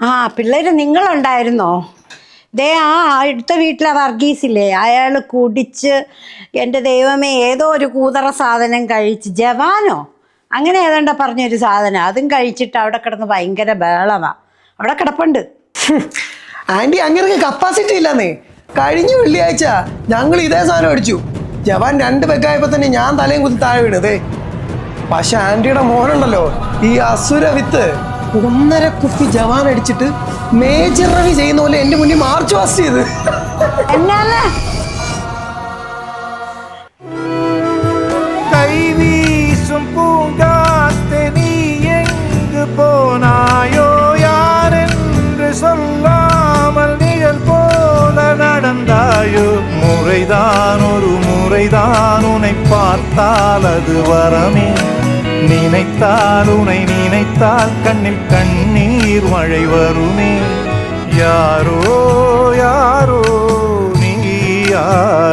ആ പിള്ളേര് നിങ്ങളുണ്ടായിരുന്നോ? ദേ ആ അടുത്ത വീട്ടിലെ വർഗീസില്ലേ, അയാൾ കുടിച്ച് എൻ്റെ ദൈവമേ ഏതോ ഒരു കൂതറ സാധനം കഴിച്ച്, ജവാനോ അങ്ങനെ ഏതാണ്ട പറഞ്ഞൊരു സാധനം അതും കഴിച്ചിട്ട് അവിടെ കിടന്ന് ഭയങ്കര ബഹളമാ. അവിടെ കിടപ്പുണ്ട്. ആന്റി അങ്ങനെ കപ്പാസിറ്റി ഇല്ലെന്നേ. കഴിഞ്ഞ വെള്ളിയാഴ്ച ഞങ്ങൾ ഇതേ സാധനം അടിച്ചു. ജവാൻ 2 പെഗ്ഗായപ്പോ തന്നെ ഞാൻ തലയും കുത്തി താഴെ വീണതേ. പക്ഷെ ആന്റിയുടെ മോനുണ്ടല്ലോ, ഈ അസുര വിത്ത് 1.5 കുപ്പി ജവാൻ അടിച്ചിട്ട് മേജർ റവി ചെയ്യുന്ന പോലെ എന്റെ മുന്നിൽ മാർച്ച് പാസ്റ്റ് ചെയ്ത്. എന്നാണ് கைவீசும் பூங்காத்தே நீ எங்கு போனாயோ, யாரென்று சொல்லாமல் நிழல் போல நடந்தாயோ. முறைதான் ஒரு முறைதான் உன்னை பார்த்தால் அது வரமே, நினைத்தால் உன்னை நினைத்தால் கண்ணில் கண்ணீர் மழை வருமே. யாரோ யாரோ நீ யார்